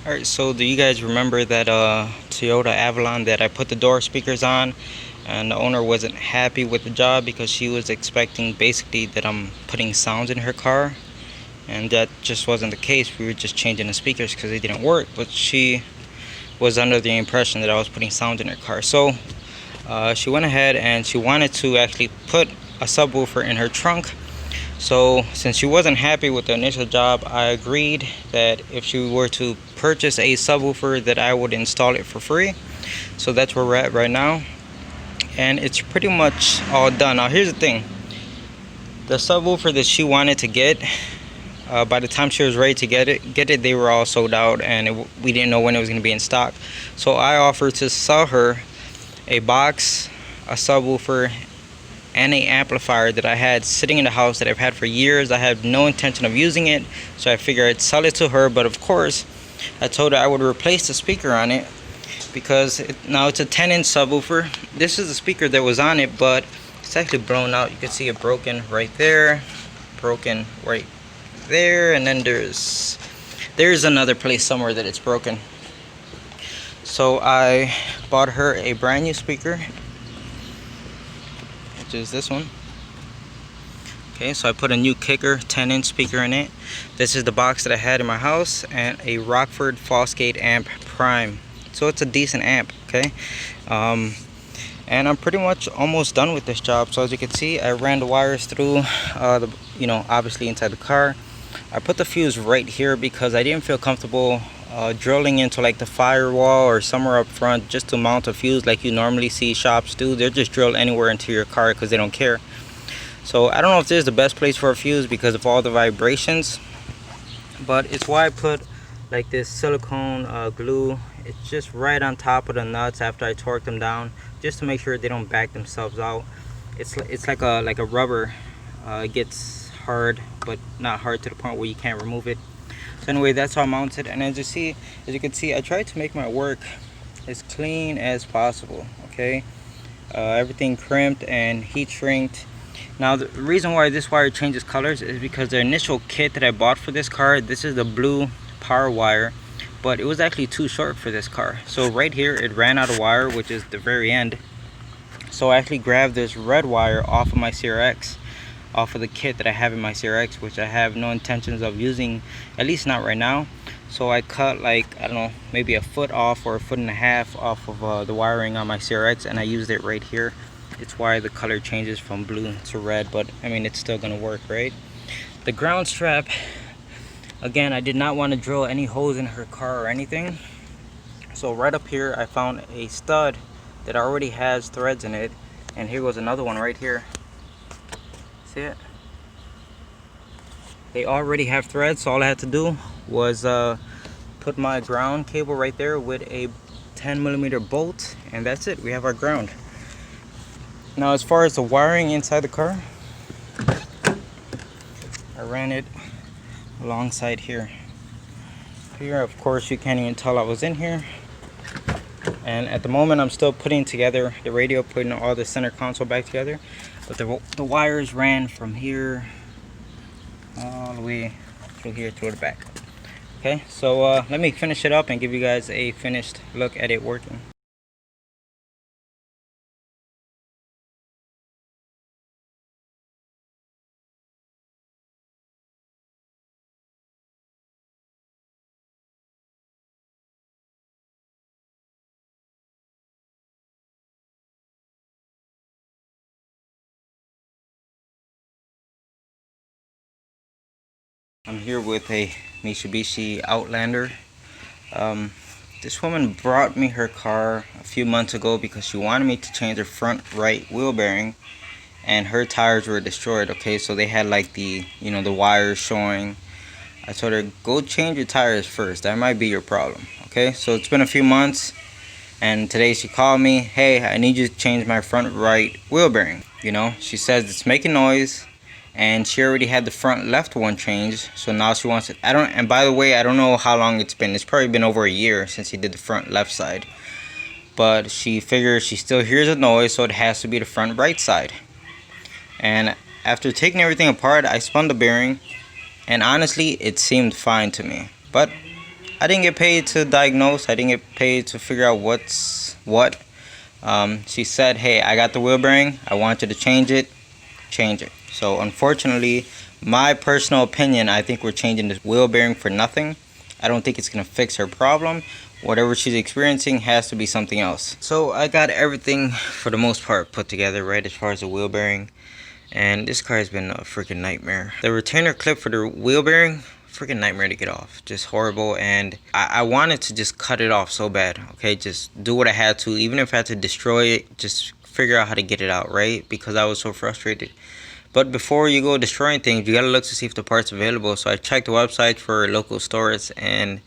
Alright, so do you guys remember that Toyota Avalon that I put the door speakers on, and the owner wasn't happy with the job because she was expecting basically that I'm putting sounds in her car, and that just wasn't the case. We were just changing the speakers because they didn't work, but she was under the impression that I was putting sound in her car. So she went ahead and she wanted to actually put a subwoofer in her trunk. So since she wasn't happy with the initial job, I agreed that if she were to purchase a subwoofer that I would install it for free. So that's where we're at right now, and it's pretty much all done. Now here's the thing: the subwoofer that she wanted to get, by the time she was ready to get it, they were all sold out, and we didn't know when it was going to be in stock. So I offered to sell her a box, a subwoofer, and a amplifier that I had sitting in the house that I've had for years. I had no intention of using it, so I figured I'd sell it to her. But of course, I told her I would replace the speaker on it because now it's a 10-inch subwoofer. This is the speaker that was on it, but it's actually blown out. You can see it broken right there, broken right there, and then there's another place somewhere that it's broken. So I bought her a brand new speaker, which is this one. Okay, so I put a new kicker 10-inch speaker in it. This is the box that I had in my house, and a Rockford Fosgate amp prime. So it's a decent amp, okay? And I'm pretty much almost done with this job. So as you can see, I ran the wires through obviously inside the car. I put the fuse right here because I didn't feel comfortable drilling into like the firewall or somewhere up front just to mount a fuse like you normally see shops do. They're just drill anywhere into your car because they don't care. So I don't know if this is the best place for a fuse because of all the vibrations, but it's why I put like this silicone glue. It's just right on top of the nuts after I torque them down, just to make sure they don't back themselves out. It's like a rubber. It gets hard, but not hard to the point where you can't remove it. So anyway, that's how I mounted. And as you can see, I tried to make my work as clean as possible. Okay, everything crimped and heat shrinked. Now the reason why this wire changes colors is because the initial kit that I bought for this car, this is the blue power wire, but it was actually too short for this car. So right here it ran out of wire, which is the very end. So I actually grabbed this red wire off of my CRX, off of the kit that I have in my CRX, which I have no intentions of using, at least not right now. So I cut like, I don't know, maybe a foot off or a foot and a half off of the wiring on my CRX, and I used it right here. It's why the color changes from blue to red, but I mean, it's still gonna work, right? The ground strap, again, I did not want to drill any holes in her car or anything. So right up here, I found a stud that already has threads in it, and here goes another one right here. See it? They already have threads, so all I had to do was put my ground cable right there with a 10mm bolt, and that's it. We have our ground. Now as far as the wiring inside the car, I ran it alongside here. Here, of course, you can't even tell I was in here. And at the moment, I'm still putting together the radio, putting all the center console back together. But the wires ran from here all the way through here to the back. Okay, so let me finish it up and give you guys a finished look at it working. I'm here with a Mitsubishi Outlander. This woman brought me her car a few months ago because she wanted me to change her front right wheel bearing, and her tires were destroyed. Okay, so they had like the wires showing. I told her, go change your tires first, that might be your problem. Okay, so it's been a few months, and today she called me, hey, I need you to change my front right wheel bearing. She says it's making noise, and she already had the front left one changed, so now she wants it. And by the way, I don't know how long it's been. It's probably been over a year since she did the front left side, but she figures she still hears a noise, so it has to be the front right side. And after taking everything apart, I spun the bearing, and honestly, it seemed fine to me. But I didn't get paid to diagnose. I didn't get paid to figure out what's what. She said, hey, I got the wheel bearing. I want you to change it. Change it. So unfortunately, my personal opinion, I think we're changing this wheel bearing for nothing. I don't think it's going to fix her problem. Whatever she's experiencing has to be something else. So I got everything for the most part put together, right, as far as the wheel bearing. And this car has been a freaking nightmare. The retainer clip for the wheel bearing, freaking nightmare to get off. Just horrible. And I wanted to just cut it off so bad. Okay, just do what I had to. Even if I had to destroy it, just figure out how to get it out, right? Because I was so frustrated. But before you go destroying things, you gotta look to see if the part's available. So I checked the website for local stores, and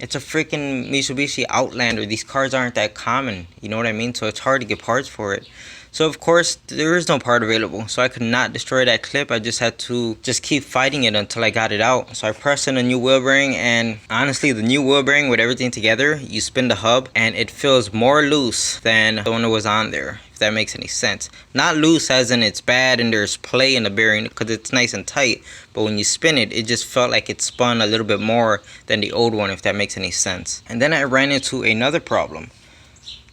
it's a freaking Mitsubishi Outlander. These cars aren't that common, you know what I mean? So it's hard to get parts for it. So of course there is no part available, so I could not destroy that clip. I just had to just keep fighting it until I got it out. So I pressed in a new wheel bearing, and honestly the new wheel bearing with everything together, you spin the hub and it feels more loose than the one that was on there, if that makes any sense. Not loose as in it's bad and there's play in the bearing, because it's nice and tight, but when you spin it, it just felt like it spun a little bit more than the old one, if that makes any sense. And then I ran into another problem.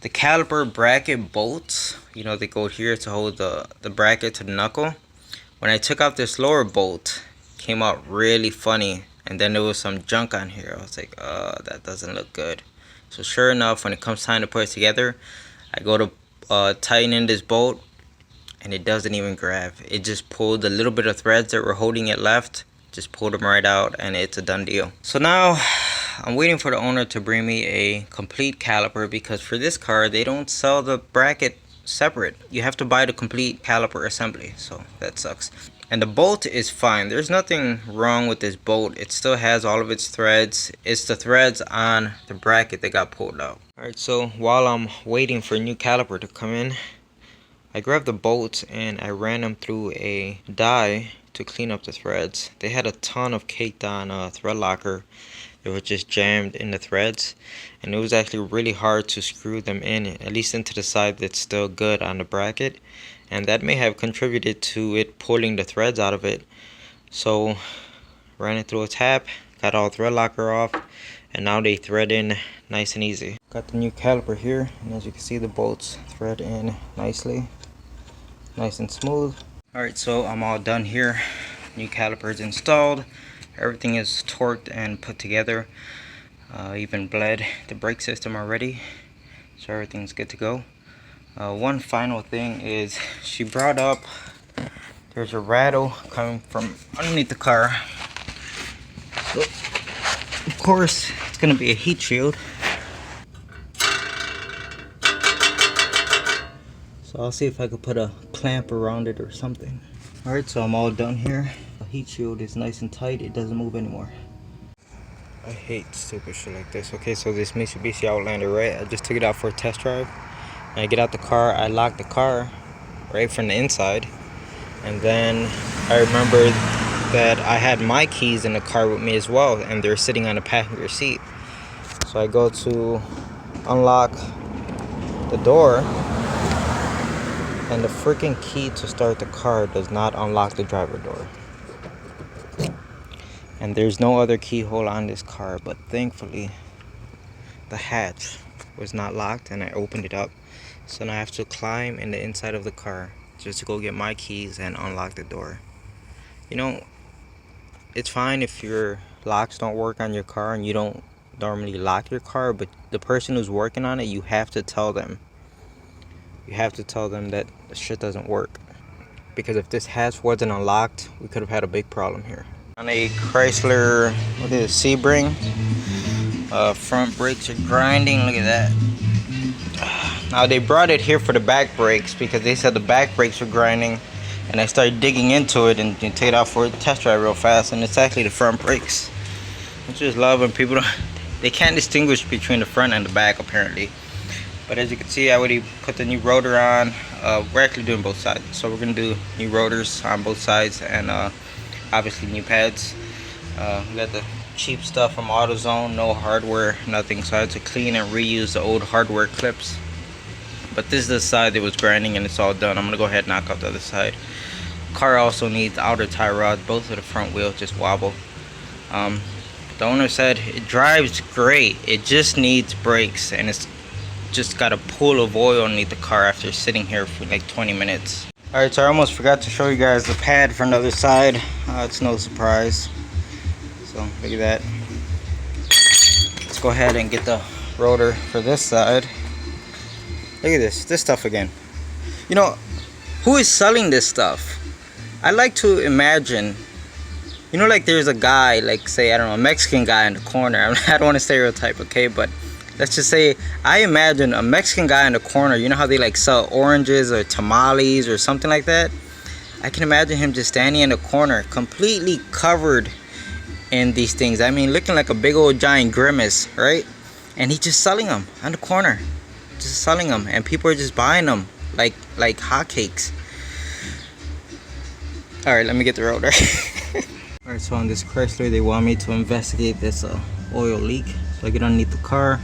The caliper bracket bolts, you know, they go here to hold the bracket to the knuckle. When I took out this lower bolt, it came out really funny, and then there was some junk on here. I was like, that doesn't look good. So sure enough, when it comes time to put it together, I go to tighten in this bolt, and it doesn't even grab. It just pulled a little bit of threads that were holding it left, just pulled them right out, and it's a done deal. So now I'm waiting for the owner to bring me a complete caliper, because for this car they don't sell the bracket separate. You have to buy the complete caliper assembly, so that sucks. And the bolt is fine. There's nothing wrong with this bolt. It still has all of its threads. It's the threads on the bracket that got pulled out. Alright, so while I'm waiting for a new caliper to come in, I grabbed the bolts and I ran them through a die to clean up the threads. They had a ton of caked on thread locker. It was just jammed in the threads, and it was actually really hard to screw them in, at least into the side that's still good on the bracket, and that may have contributed to it pulling the threads out of it. So ran it through a tap, got all thread locker off, and now they thread in nice and easy. Got the new caliper here, and as you can see, the bolts thread in nicely, nice and smooth. Alright, so I'm all done here. New caliper is installed. Everything is torqued and put together. Even bled the brake system already, so everything's good to go. One final thing is, she brought up there's a rattle coming from underneath the car. So of course it's gonna be a heat shield. So I'll see if I could put a clamp around it or something. Alright, so I'm all done here. The heat shield is nice and tight, it doesn't move anymore. I hate stupid shit like this. Okay, so this Mitsubishi Outlander, right? I just took it out for a test drive. And I get out the car, I lock the car right from the inside. And then I remember that I had my keys in the car with me as well, and they're sitting on the passenger seat. So I go to unlock the door, and the freaking key to start the car does not unlock the driver door. And there's no other keyhole on this car, but thankfully the hatch was not locked and I opened it up. So now I have to climb in the inside of the car just to go get my keys and unlock the door. You know, it's fine if your locks don't work on your car and you don't normally lock your car, but the person who's working on it, you have to tell them. You have to tell them that the shit doesn't work. Because if this hatch wasn't unlocked, we could have had a big problem here. On a Chrysler, what is it, Sebring? Front brakes are grinding, look at that. Now they brought it here for the back brakes because they said the back brakes were grinding. And I started digging into it and take it out for a test drive real fast, and it's actually the front brakes. I just love when people they can't distinguish between the front and the back apparently. But as you can see, I already put the new rotor on. We're actually doing both sides, so we're gonna do new rotors on both sides, and obviously new pads. We got the cheap stuff from AutoZone, no hardware, nothing, so I had to clean and reuse the old hardware clips. But this is the side that was grinding and it's all done. I'm gonna go ahead and knock out the other side. Car also needs outer tie rods. Both of the front wheels just wobble. The owner said it drives great, it just needs brakes, and it's just got a pool of oil underneath the car after sitting here for like 20 minutes. Alright, so I almost forgot to show you guys the pad from the other side. It's no surprise. So look at that. Let's go ahead and get the rotor for this side. Look at this stuff again. You know, who is selling this stuff? I like to imagine, you know, like there's a guy, like say, I don't know, a Mexican guy in the corner. I don't want to stereotype, okay, but let's just say I imagine a Mexican guy in the corner. You know how they like sell oranges or tamales or something like that? I can imagine him just standing in the corner, completely covered in these things. I mean, looking like a big old giant grimace, right? And he's just selling them on the corner, just selling them, and people are just buying them like hotcakes. All right, let me get the rotor. All right, so on this Chrysler, they want me to investigate this oil leak. So I get underneath the car.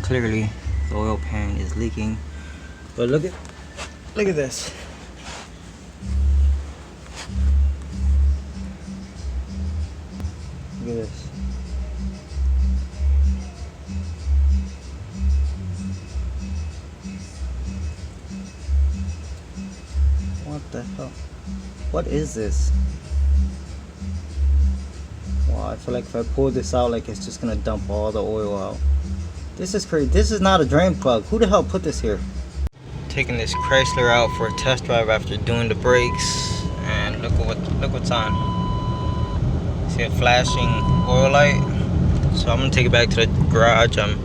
Clearly, the oil pan is leaking. But look at this. Look at this. What the hell? What is this? Wow, I feel like if I pull this out, like it's just gonna dump all the oil out. This is crazy. This is not a drain plug. Who the hell put this here? Taking this Chrysler out for a test drive after doing the brakes, and look what's on. See a flashing oil light? So I'm gonna take it back to the garage. I'm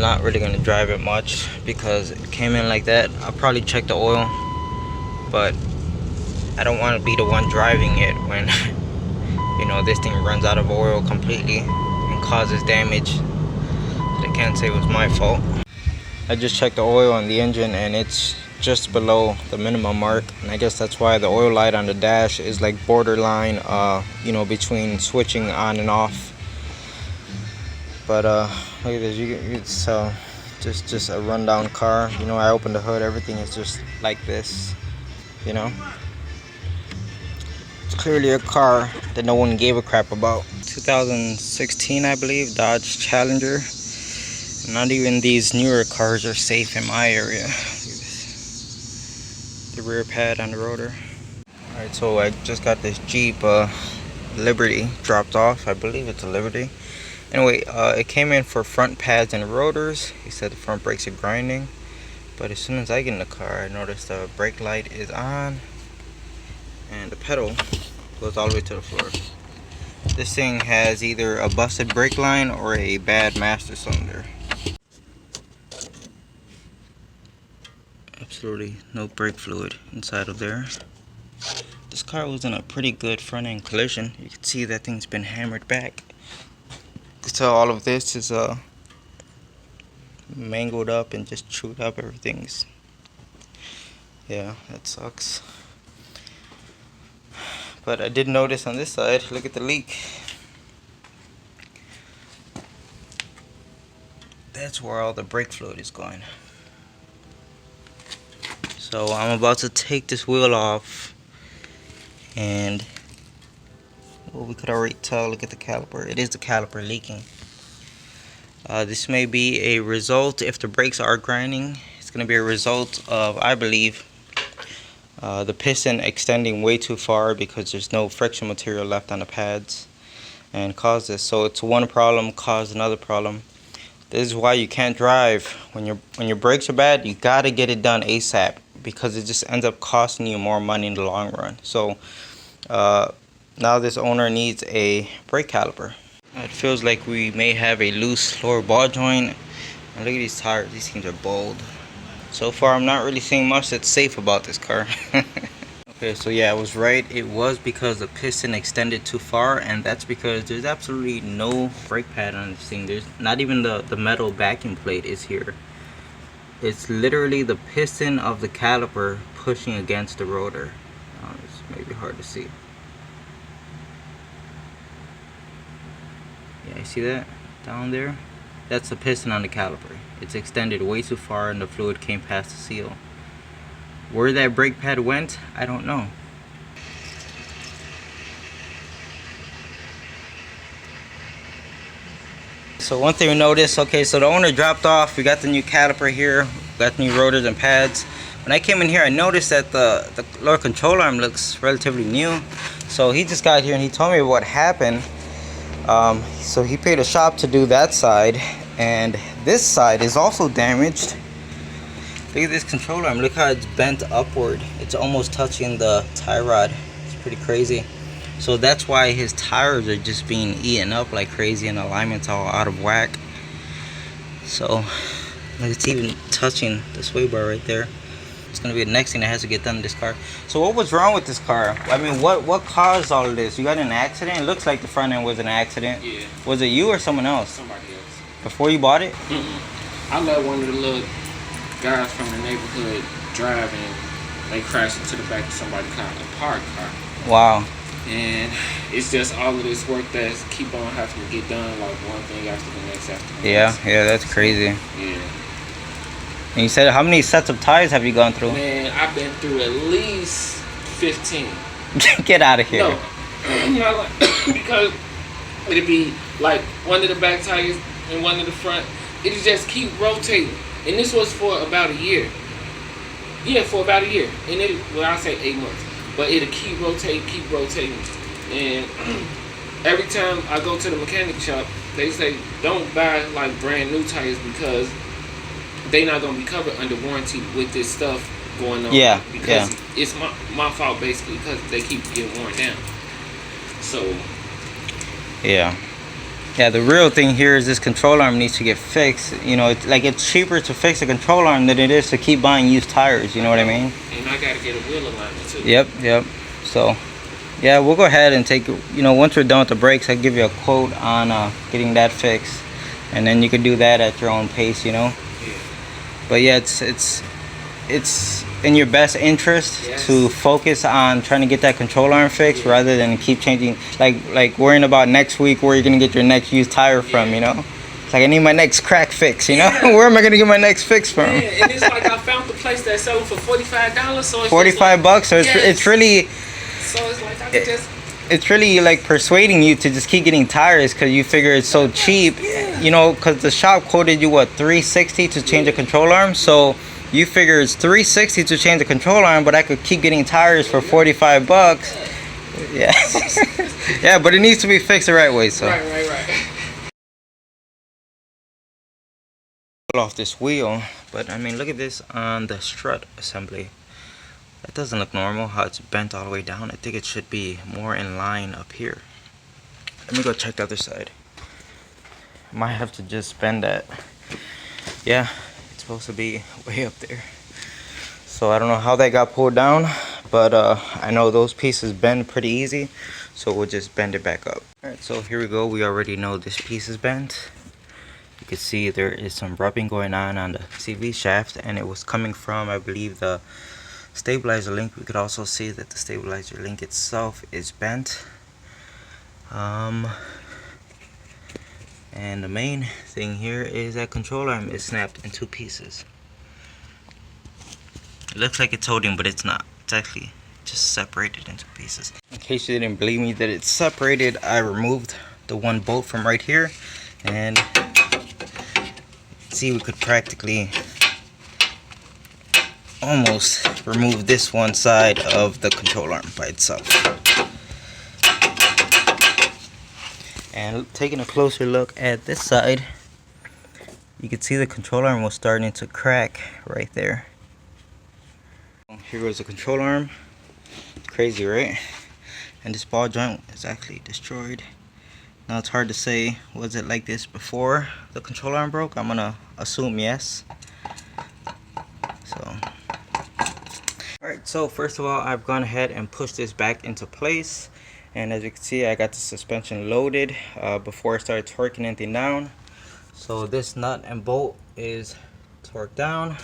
not really gonna drive it much because it came in like that. I'll probably check the oil, but I don't want to be the one driving it when you know this thing runs out of oil completely and causes damage. I can't say it was my fault. I just checked the oil on the engine and it's just below the minimum mark, and I guess that's why the oil light on the dash is like borderline you know, between switching on and off. But look at this, it's just a rundown car. You know, I opened the hood, everything is just like this, you know. It's clearly a car that no one gave a crap about. 2016, I believe, Dodge Challenger. Not even these newer cars are safe in my area. Look at this. The rear pad on the rotor. Alright, so I just got this Jeep Liberty dropped off. I believe it's a Liberty. Anyway, it came in for front pads and rotors. He said the front brakes are grinding. But as soon as I get in the car, I noticed the brake light is on. And the pedal goes all the way to the floor. This thing has either a busted brake line or a bad master cylinder. Absolutely no brake fluid inside of there. This car was in a pretty good front end collision. You can see that thing's been hammered back. So all of this is mangled up and just chewed up. Everything's, yeah, that sucks. But I did notice on this side, look at the leak. That's where all the brake fluid is going. So I'm about to take this wheel off, and well, we could already tell, look at the caliper. It is the caliper leaking. This may be a result, if the brakes are grinding, it's going to be a result of, I believe, the piston extending way too far because there's no friction material left on the pads, and cause this. So it's one problem caused another problem. This is why you can't drive when your brakes are bad. You gotta get it done ASAP because it just ends up costing you more money in the long run. So now this owner needs a brake caliper. It feels like we may have a loose lower ball joint. And look at these tires. These things are bold. So far, I'm not really seeing much that's safe about this car. Okay, so yeah, I was right. It was because the piston extended too far, and that's because there's absolutely no brake pad on this thing. There's not even the metal backing plate is here. It's literally the piston of the caliper pushing against the rotor. It's maybe hard to see. Yeah, you see that down there? That's the piston on the caliper. It's extended way too far and the fluid came past the seal. Where that brake pad went, I don't know. So one thing we noticed, okay, so the owner dropped off. We got the new caliper here, got the new rotors and pads. When I came in here, I noticed that the lower control arm looks relatively new. So he just got here and he told me what happened. So he paid a shop to do that side, and this side is also damaged. Look at this control arm. Look how it's bent upward. It's almost touching the tie rod. It's pretty crazy. So that's why his tires are just being eaten up like crazy and the alignment's all out of whack. So it's even touching the sway bar right there. It's gonna be the next thing that has to get done in this car. So what was wrong with this car? I mean, what caused all of this? You got in an accident? It looks like the front end was an accident. Yeah. Was it you or someone else? Somebody else. Before you bought it? I let one of the little guys from the neighborhood drive and they crashed into the back of somebody's car, a parked car. Wow. And it's just all of this work that's keep on having to get done, like one thing after the next after the next. Yeah, that's crazy. Yeah. And you said, how many sets of tires have you gone through? Man, I've been through at least 15. Get out of here. No, not like, because it'd be like one of the back tires and one of the front. It'd just keep rotating. And this was for about a year. Yeah, for about a year. And I'll say 8 months. But it'll keep rotating. And every time I go to the mechanic shop, they say don't buy like brand new tires because they not gonna be covered under warranty with this stuff going on. Yeah. Because it's my fault basically because they keep getting worn down. So yeah, the real thing here is this control arm needs to get fixed. You know, it's cheaper to fix a control arm than it is to keep buying used tires. You know what I mean? And I gotta get a wheel alignment too. Yep. So yeah, we'll go ahead and take, you know, once we're done with the brakes, I'll give you a quote on getting that fixed, and then you can do that at your own pace, you know. Yeah. But yeah, it's in your best interest to focus on trying to get that control arm fixed rather than keep changing, like worrying about next week where you're gonna get your next used tire from, you know. It's like I need my next crack fix, you know. Where am I gonna get my next fix from? Yeah, and it's like I found the place that's selling for $45, so it's $45 bucks. So it's really. So it's like I could just. It's really like persuading you to just keep getting tires because you figure it's so cheap, you know, because the shop quoted you what, $360 to change a control arm. So you figure it's $360 to change the control arm, but I could keep getting tires for $45 bucks. Yeah. Yeah, but it needs to be fixed the right way. So Right. pull off this wheel, but I mean, look at this on the strut assembly. That doesn't look normal, how it's bent all the way down. I think it should be more in line up here. Let me go check the other side. Might have to just bend that. Yeah, it's supposed to be way up there. So I don't know how that got pulled down, but I know those pieces bend pretty easy, so we'll just bend it back up. Alright, so here we go. We already know this piece is bent. You can see there is some rubbing going on the CV shaft, and it was coming from, I believe, the stabilizer link. We could also see that the stabilizer link itself is bent. And the main thing here is that control arm is snapped in 2 pieces. It looks like it's holding, but it's not. It's actually just separated into pieces. In case you didn't believe me that it's separated, I removed the one bolt from right here, and see, we could practically almost remove this one side of the control arm by itself. And taking a closer look at this side, you can see the control arm was starting to crack right there. Here goes the control arm. Crazy, right? And this ball joint is actually destroyed. Now it's hard to say, was it like this before the control arm broke? I'm gonna assume yes. So alright, so first of all, I've gone ahead and pushed this back into place, and as you can see, I got the suspension loaded before I started torquing anything down. So this nut and bolt is torqued down,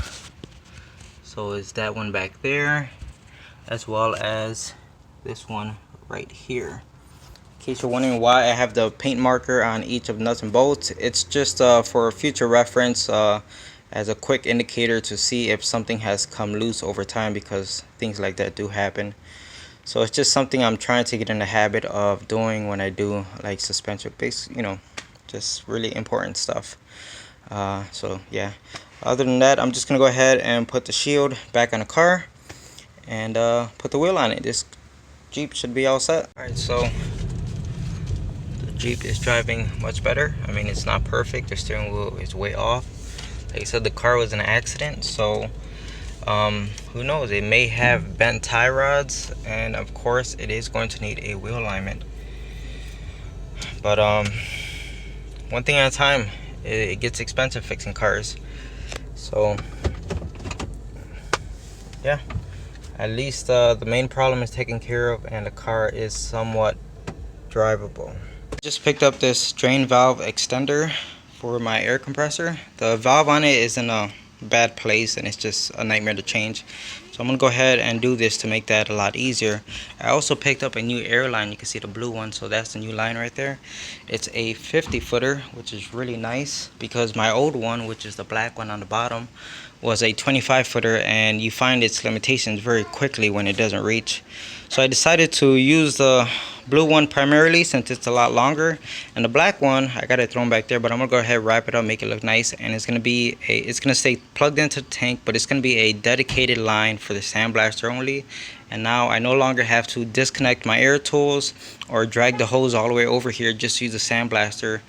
so is that one back there, as well as this one right here. In case you're wondering why I have the paint marker on each of the nuts and bolts, it's just for future reference, as a quick indicator to see if something has come loose over time, because things like that do happen. So it's just something I'm trying to get in the habit of doing when I do like suspension base, you know, just really important stuff. So yeah, other than that, I'm just gonna go ahead and put the shield back on the car and put the wheel on it. This Jeep should be all set. Alright, so the Jeep is driving much better. I mean, it's not perfect. The steering wheel is way off. Like I said, the car was in an accident, so who knows, it may have bent tie rods, and of course it is going to need a wheel alignment. But one thing at a time. It gets expensive fixing cars, so yeah, at least the main problem is taken care of and the car is somewhat drivable. Just picked up this drain valve extender for my air compressor. The valve on it is in a bad place and it's just a nightmare to change, so I'm gonna go ahead and do this to make that a lot easier. I also picked up a new air line. You can see the blue one, so that's the new line right there. It's a 50 footer, which is really nice because my old one, which is the black one on the bottom, was a 25 footer, and you find its limitations very quickly when it doesn't reach. So I decided to use the blue one primarily since it's a lot longer, and the black one I got it thrown back there, but I'm gonna go ahead, wrap it up, make it look nice, and it's gonna stay plugged into the tank, but it's gonna be a dedicated line for the sandblaster only. And now I no longer have to disconnect my air tools or drag the hose all the way over here just to use the sandblaster.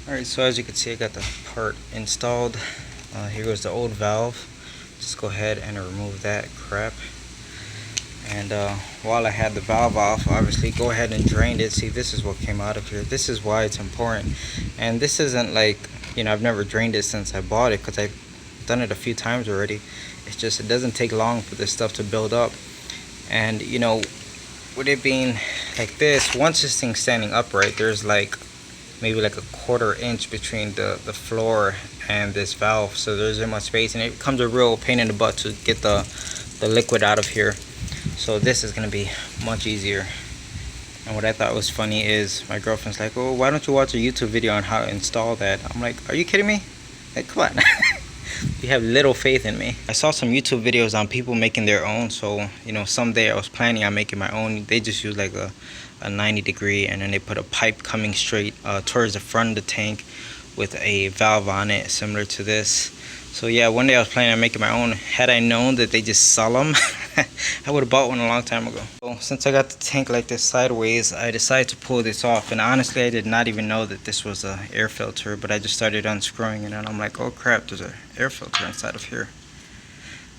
Alright, so as you can see, I got the part installed. Here goes the old valve. Just go ahead and remove that crap. And while I had the valve off, obviously go ahead and drain it. See, this is what came out of here. This is why it's important. And this isn't like, you know, I've never drained it since I bought it because I've done it a few times already. It's just, it doesn't take long for this stuff to build up. And you know, with it being like this, once this thing's standing upright, there's like maybe like a 1/4 inch between the floor and this valve, so there isn't much space, and it becomes a real pain in the butt to get the liquid out of here. So this is gonna be much easier. And what I thought was funny is my girlfriend's like, oh, why don't you watch a YouTube video on how to install that? I'm like, are you kidding me? Like, come on. You have little faith in me. I saw some YouTube videos on people making their own, so you know, someday I was planning on making my own. They just use like a 90-degree, and then they put a pipe coming straight towards the front of the tank with a valve on it similar to this. So yeah, one day I was planning on making my own. Had I known that they just sell them, I would have bought one a long time ago. So since I got the tank like this sideways, I decided to pull this off, and honestly I did not even know that this was an air filter, but I just started unscrewing it and I'm like, oh crap, there's an air filter inside of here.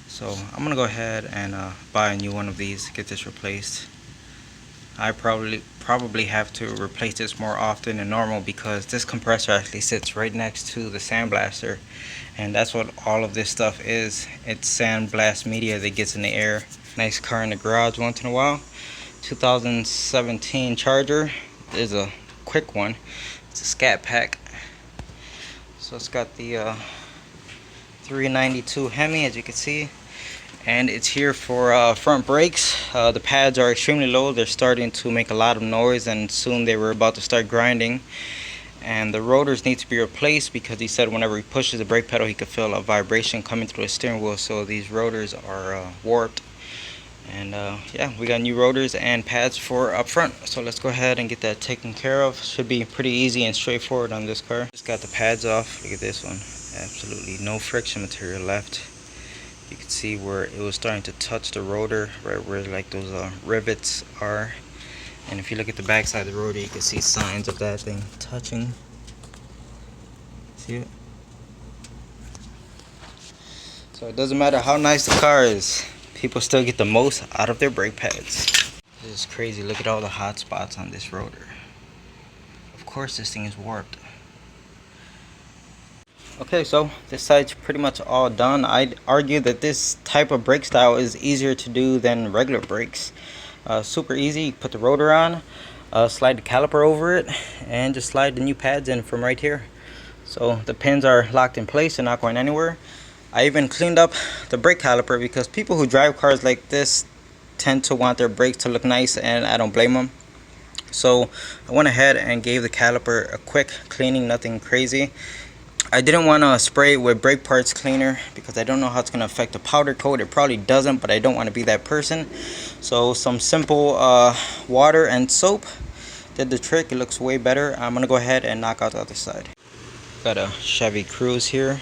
So I'm gonna go ahead and buy a new one of these, get this replaced. I probably have to replace this more often than normal because this compressor actually sits right next to the sandblaster, and that's what all of this stuff is. It's sandblast media that gets in the air. Nice car in the garage once in a while. 2017 Charger. There's a quick one. It's a scatpack. So it's got the 392 Hemi, as you can see. And it's here for front brakes. The pads are extremely low. They're starting to make a lot of noise, and soon they were about to start grinding. And the rotors need to be replaced because he said whenever he pushes the brake pedal he could feel a vibration coming through the steering wheel. So these rotors are warped. And yeah, we got new rotors and pads for up front. So let's go ahead and get that taken care of. Should be pretty easy and straightforward on this car. Just got the pads off. Look at this one. Absolutely no friction material left. You can see where it was starting to touch the rotor, right where like those rivets are. And if you look at the back side of the rotor, you can see signs of that thing touching. See it? So it doesn't matter how nice the car is, people still get the most out of their brake pads. This is crazy. Look at all the hot spots on this rotor. Of course this thing is warped. Okay, so this side's pretty much all done. I'd argue that this type of brake style is easier to do than regular brakes. Super easy. You put the rotor on, slide the caliper over it, and just slide the new pads in from right here. So the pins are locked in place and not going anywhere. I even cleaned up the brake caliper because people who drive cars like this tend to want their brakes to look nice, and I don't blame them. So I went ahead and gave the caliper a quick cleaning, nothing crazy. I didn't want to spray it with brake parts cleaner because I don't know how it's going to affect the powder coat. It probably doesn't, but I don't want to be that person. So some simple water and soap, did the trick. It looks way better. I'm gonna go ahead and knock out the other side. Got a Chevy Cruze here.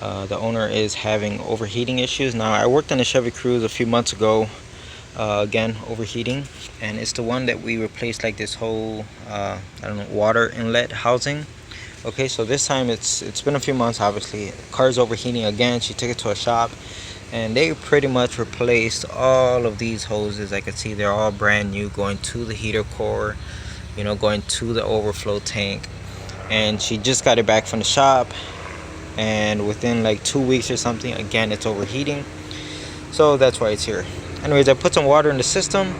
The owner is having overheating issues. Now, I worked on a Chevy Cruze a few months ago, again overheating, and it's the one that we replaced like this whole I don't know, water inlet housing. Okay, so this time it's been a few months. Obviously, the car's overheating again. She took it to a shop, and they pretty much replaced all of these hoses. I could see they're all brand new, going to the heater core, you know, going to the overflow tank. And she just got it back from the shop, and within like 2 weeks or something, again it's overheating. So that's why it's here. Anyways, I put some water in the system.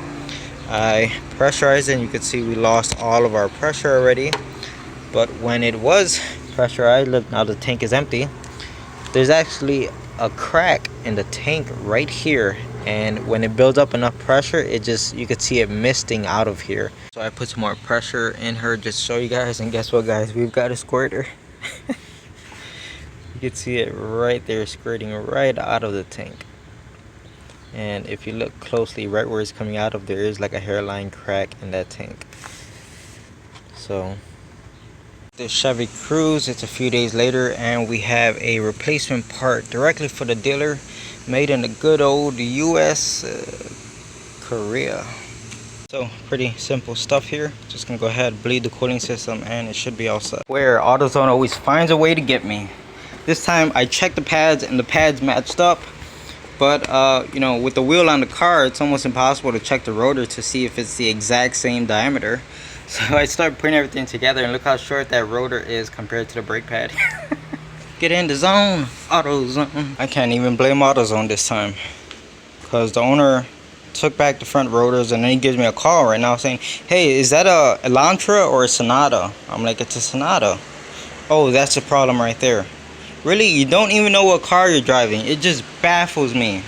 I pressurized it, and you can see we lost all of our pressure already. But when it was pressurized, look, now the tank is empty. There's actually a crack in the tank right here, and when it builds up enough pressure, it just, you could see it misting out of here. So I put some more pressure in her just to show you guys, and guess what, guys, we've got a squirter. You can see it right there squirting right out of the tank. And if you look closely, right where it's coming out of, there is like a hairline crack in that tank. So the Chevy Cruze, it's a few days later, and we have a replacement part directly for the dealer, made in the good old US, Korea. So pretty simple stuff here. Just gonna go ahead, bleed the cooling system, and it should be all set. Where AutoZone always finds a way to get me. This time I checked the pads, and the pads matched up. But you know, with the wheel on the car, it's almost impossible to check the rotor to see if it's the exact same diameter. So I started putting everything together, and look how short that rotor is compared to the brake pad. Get in the zone, AutoZone. I can't even blame AutoZone this time, because the owner took back the front rotors, and then he gives me a call right now saying, hey, is that a Elantra or a Sonata? I'm like, it's a Sonata. Oh, that's the problem right there. Really, you don't even know what car you're driving. It just baffles me.